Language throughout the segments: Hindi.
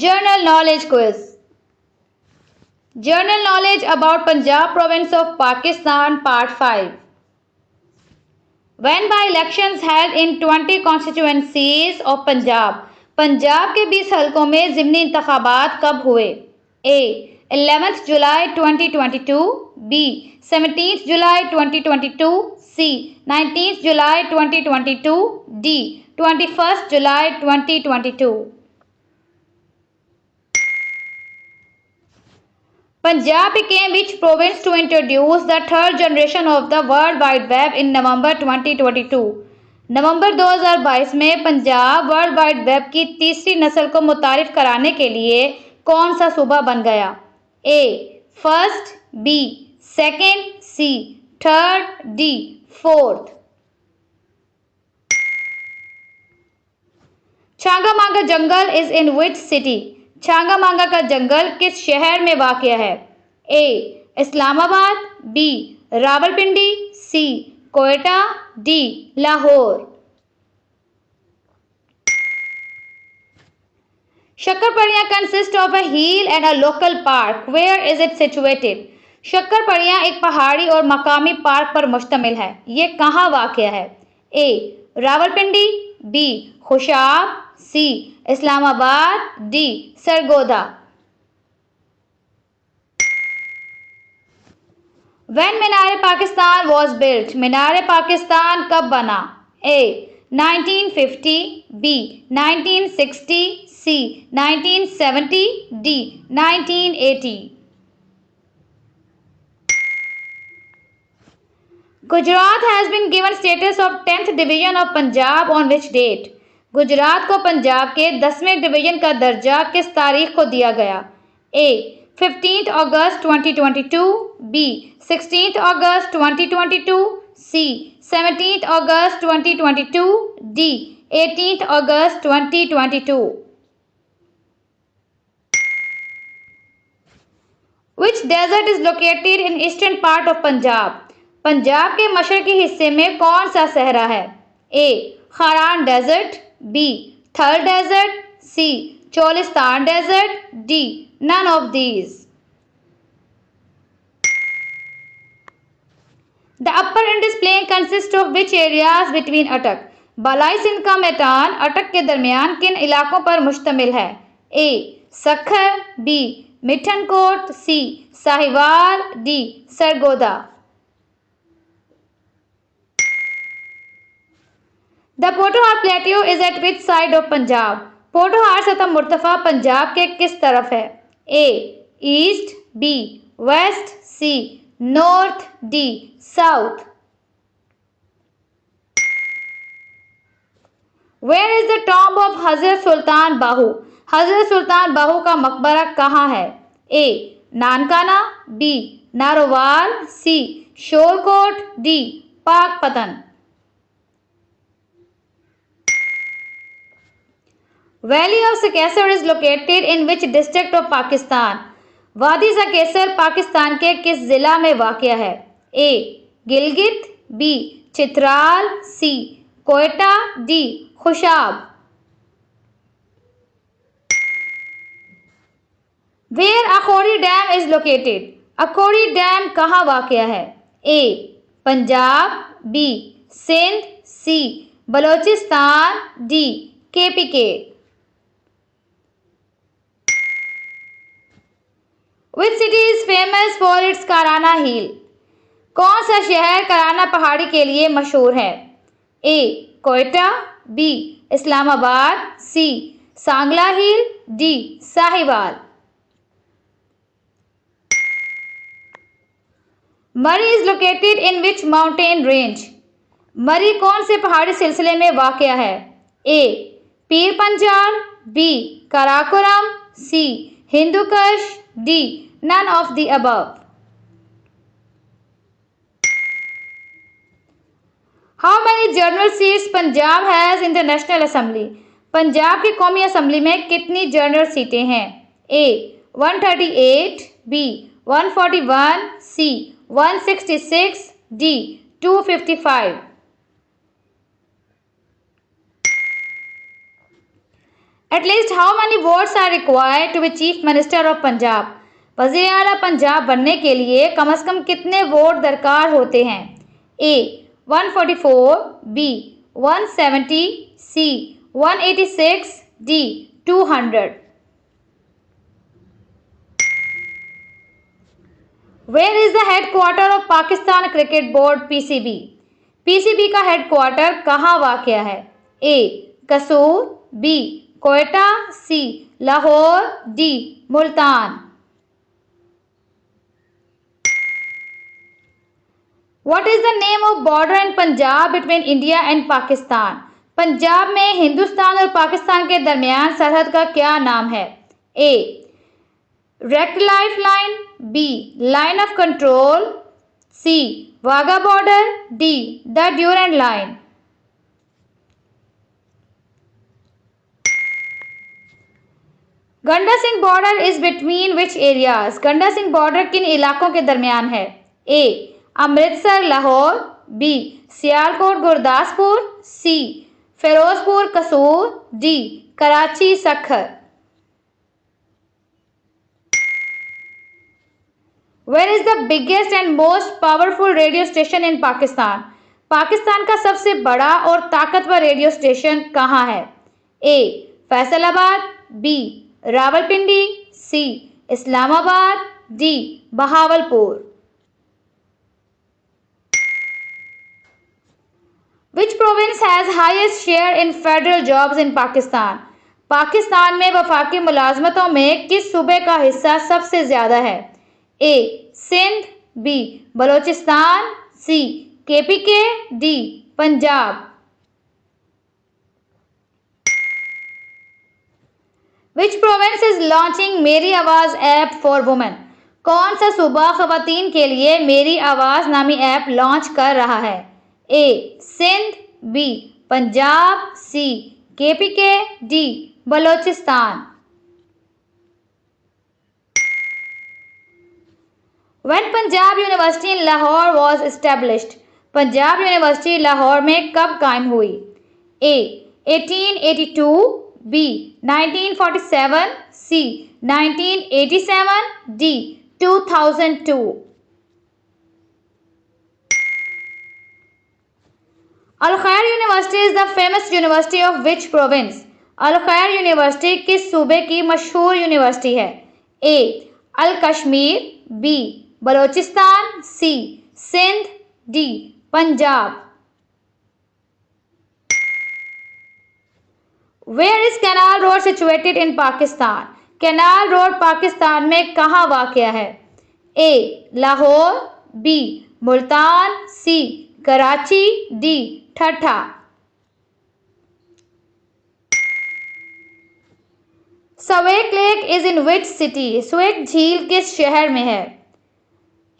General knowledge quiz. General knowledge about Punjab province of Pakistan part 5. When by elections held in 20 constituencies of Punjab. Punjab के 20 हलकों में ज़िमनी इंतखाबात कब हुए? A. 11 July 2022, B. 17 July 2022, C. 19 July 2022, D. 21 July 2022. Punjab became which province to introduce the third generation of the World Wide Web in November 2022? नवंबर 2022 में पंजाब वर्ल्ड वाइड वेब की तीसरी नस्ल को मुतारिफ कराने के लिए कौन सा सूबा बन गया? ए. First, B. Second, C. Third, D. Fourth. छांगामांगा jungle is in which city? छांगामांगा का जंगल किस शहर में वाक़या है? A. Islamabad, B. Rawalpindi, C. Quetta, D. Lahore. शक्करपड़िया consist of a hill and a local park. Where is it situated? शक्करपड़िया एक पहाड़ी और मकामी पार्क पर मुश्तमिल है. ये कहाँ वाक़या है? A. Rawalpindi, B. Khushab, C. Islamabad, D. Sargodha. When Minar Pakistan was built? Minar Pakistan कब बना? A. 1950, B. 1960, C. 1970, D. 1980. Gujarat has been given status of 10th division of Punjab on which date? Gujarat को पंजाब के 10वें डिवीजन का दर्जा किस तारीख को दिया गया? A. 15 August 2022, B. 16 August 2022, C. 17 August 2022, D. 18 August 2022. Which desert is located in eastern part of Punjab? Punjab के मशरकी हिस्से में कौन सा सहरा है? A. Kharan desert, B. Thar desert, C. Cholistan desert, D. None of these. The upper Indus plain consists of which areas between Attock? बालाई सिंध का मैदान अटक के दरमियान किन इलाकों पर मुश्तमिल है? A. Sukkur, B. Mithankot, C. Sahiwal, D. Sargodha. The Pothohar plateau is at which side of Punjab? Pothohar सतह मुर्तफा पंजाब के किस तरफ है? A. East, B. West, C. North, D. South. Where is the tomb of हजरत सुल्तान बाहू? हजरत सुल्तान बाहू का मकबरा कहाँ है? A. Nankana, B. Narowal, C. Shorkot, D. Pakpattan. Valley of Sakesar is located in which district of Pakistan? वादी सकेसर पाकिस्तान के किस जिला में वाक़या है? A. Gilgit, B. Chitral, C. Quetta, D. Khushab. Where Akhori dam is located? Akhori dam कहाँ वाक़या है? A. Punjab, B. Sindh, C. Balochistan, D. KPK. Which city is famous for its कराना हिल? कौन सा शहर कराना पहाड़ी के लिए मशहूर है? A. Quetta, B. Islamabad, C. Sangla hill, D. Sahiwal. मरी is located in which mountain range? मरी कौन से पहाड़ी सिलसिले में वाक़या है? A. Pir Panjal, B. Karakoram, C. हिंदुकश, D. None of the above. How many general seats Punjab has in the National Assembly? Punjab की कौमी असम्बली में कितनी जनरल सीटें हैं? A. 138, B. 141, C. 166, D. 255. At least how many votes are required to be Chief Minister of Punjab? वज़ीर आला पंजाब बनने के लिए कम से कम कितने वोट दरकार होते हैं? A 144, B 170, C 186, D 200. Where is the headquarter of Pakistan Cricket Board PCB? PCB का हेडक्वार्टर कहाँ वाक़या है? A कसूर, B Quetta, C Lahore, D Multan. What is the name of border in Punjab between India and Pakistan? Punjab में हिंदुस्तान और पाकिस्तान के दरमियान सरहद का क्या नाम है? A Red Life Line, B Line of Control, C Wagah border, D the Durand Line. Ganda Singh border is between which areas? Ganda Singh border किन इलाकों के दरमियान है? A Amritsar Lahore, B Sialkot Gurdaspur, C Firozpur कसूर, D Karachi Sukkur. Where is the biggest and most powerful radio station in Pakistan? Pakistan का सबसे बड़ा और ताकतवर रेडियो स्टेशन कहाँ है? A Faisalabad, B Rawalpindi, C Islamabad, D Bahawalpur. Which province has highest share in federal jobs in Pakistan? Pakistan में वफाकी मुलाजमतों में किस सूबे का हिस्सा सबसे ज़्यादा है? A Sindh, B Balochistan, C KPK, D Punjab. Which province is launching मेरी आवाज़ ऐप for women? कौन सा सूबा ख़वातीन के लिए मेरी आवाज़ नामी ऐप लॉन्च कर रहा है? A Sindh, B Punjab, C KPK, D Balochistan. When Punjab University in Lahore was established? Punjab university Lahore में कब कायम हुई? A 1882, B 1947, C 1987, D 2002. Al Khair university is the famous university of which province? Al Khair university किस सूबे की मशहूर यूनिवर्सिटी है? A Al Kashmir, B Balochistan, C Sindh, D Punjab. Where is Canal Road situated in Pakistan? Canal Road Pakistan में कहाँ वाक़या है? A Lahore, B Multan, C Karachi, D Thatta. Swaik lake is in which city? Swaik झील किस शहर में है?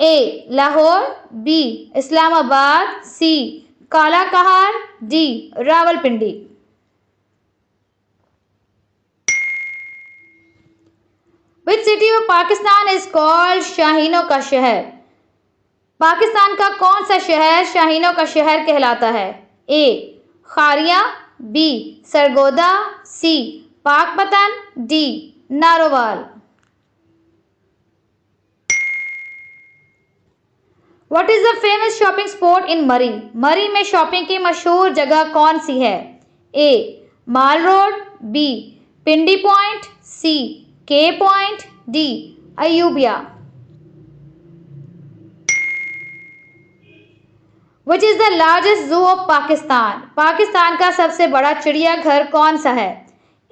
A Lahore, B Islamabad, C Kallar Kahar, D Rawalpindi. Which city of Pakistan is called शाहीनों का शहर? पाकिस्तान का कौन सा शहर शाहीनों का शहर कहलाता है? A Kharia, B Sargodha, C Pakpattan, D Narowal. What is the famous shopping spot in मरी? मरी में शॉपिंग की मशहूर जगह कौन सी है? A mall road, B Pindi point, C के point, D Ayubia. Which is the largest zoo of Pakistan? Pakistan का सबसे बड़ा चिड़ियाघर कौन सा है?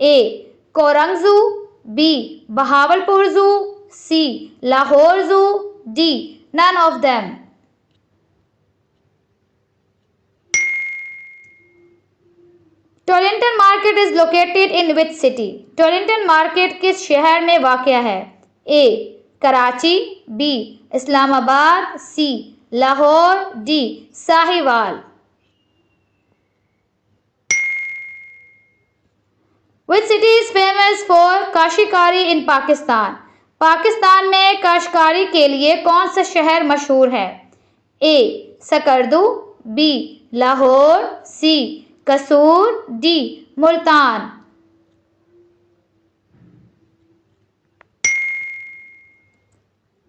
A कोरंग जू, B बहावलपुर जू, C लाहौर जू, D none of them. Tollinton market is located in which city? Tollinton market किस शहर में वाक़या है? A Karachi, B Islamabad, C Lahore, D Sahiwal. Which city is famous for काशीकारी in Pakistan? Pakistan में काशकारी के लिए कौन सा शहर मशहूर है? A Skardu, B Lahore, C Kasur, D Multan.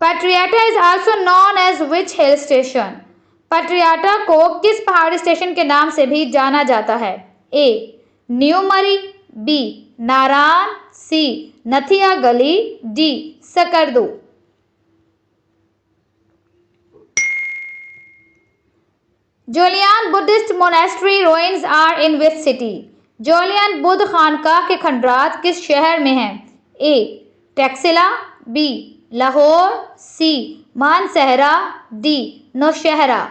Patriata is also known as which hill station? Patriata को किस पहाड़ी स्टेशन के नाम से भी जाना जाता है? ए न्यू मरी, B Naran, C Nathia Gali, D Skardu. Jaulian Buddhist monastery ruins are in which city? Jaulian बुद्ध खानकाह के खंडरात किस शहर में हैं? A Taxila, B Lahore, C Mansehra, D Nowshera.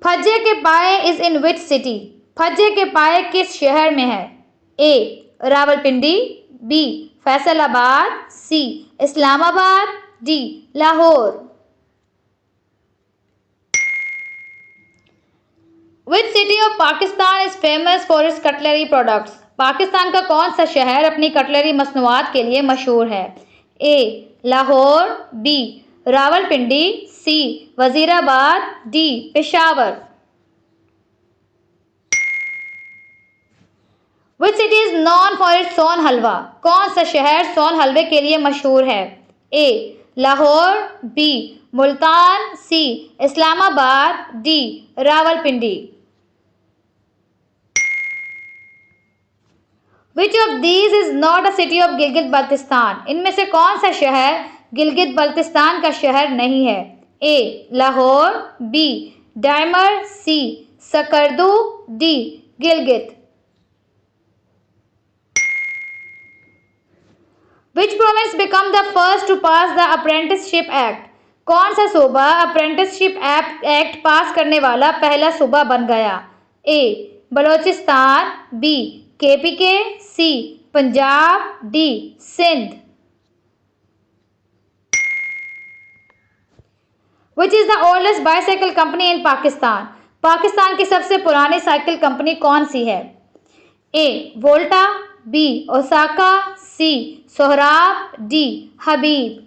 Phajje ke Paye is in which city? फज्जे ke पाए किस शहर में है? A Rawalpindi, B Faisalabad, C Islamabad, D Lahore. Which city of Pakistan is famous for its cutlery products? Pakistan का कौन सा शहर अपनी कटलरी मसनूआत के लिए मशहूर है? A Lahore, B Rawalpindi, C Wazirabad, D Peshawar. Which city is known for its sohan halwa? कौन सा शहर सोन हलवे के लिए मशहूर है? A Lahore, B Multan, C Islamabad, D Rawalpindi. Which of these is not a city of Gilgit Baltistan? इनमें से कौन सा शहर गिलगित बल्तिस्तान का शहर नहीं है? A Lahore, B Diamer, C Skardu, D Gilgit. Which province become the first to pass the Apprenticeship Act? कौन सा सूबा अप्रेंटिसशिप एक्ट पास करने वाला पहला सूबा बन गया? A Balochistan, B KPK, C Punjab, D Sindh. Which is the oldest bicycle company in Pakistan? Pakistan की सबसे पुरानी साइकिल कंपनी कौन सी है? A Volta, B Osaka, C Sohrab, D Habib.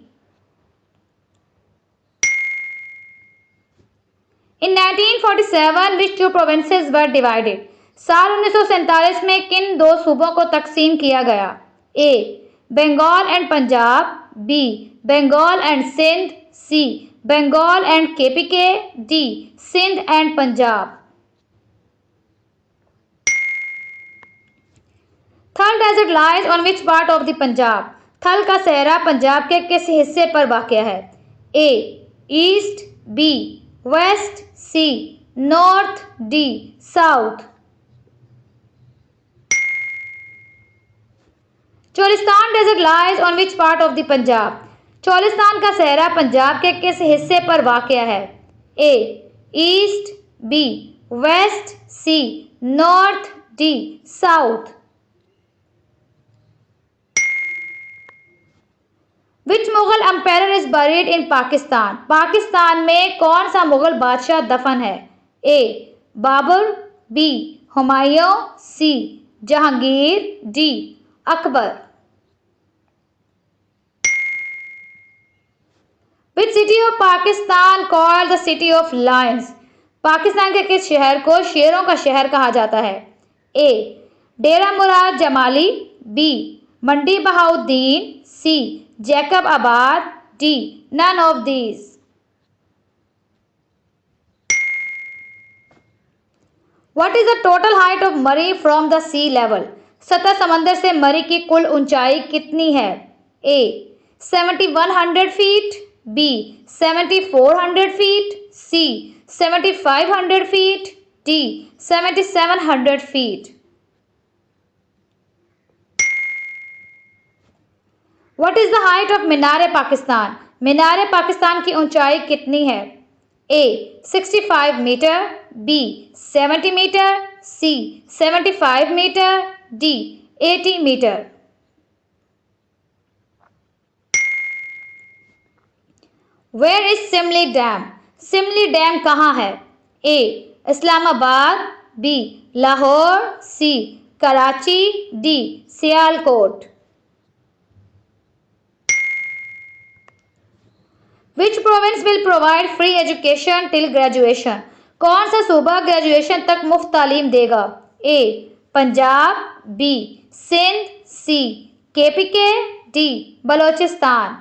In 1947 which two provinces were divided? साल 1947 में किन दो सूबों को तकसीम किया गया? A Bengal and Punjab, B Bengal and Sindh, C Bengal and KPK, D Sindh and Punjab. Thal desert lies on which part of the Punjab? Thal का सहरा पंजाब के किस हिस्से पर वाक़या है? A east, B west, C north, D south. Cholistan desert lies on which part of the Punjab? Cholistan का सहरा पंजाब के किस हिस्से पर वाक़या है? A east, B west, C north, D south. Which Mughal empire is buried in Pakistan? Pakistan में कौन सा मुगल बादशाह दफन है? A Babur, B Humayun, C Jahangir, D Akbar. Which city of Pakistan called the city of Lions? Pakistan के किस शहर को शेरों का शहर कहा जाता है? A Dera Murad Jamali, B Mandi Bahauddin, C Jacobabad, D none of these. What is the total height of Murree from the sea level? सतह समंदर से मरी की कुल ऊंचाई कितनी है? A 7100 feet, B 7400 feet, C 7500 feet, D 7700 feet. What is the height of Minar Pakistan? Minar Pakistan की ऊंचाई कितनी है? A 65 meter, B 70 meter, C 75 metre, D 80 metre. Where is Simly dam? Simly dam कहाँ है? A Islamabad, B Lahore, C Karachi, D Sialkot. Which province will provide free education till graduation? कौन सा सूबा ग्रेजुएशन तक मुफ्त तालीम देगा? ए पंजाब, बी सिंध, सी केपीके, डी बलोचिस्तान।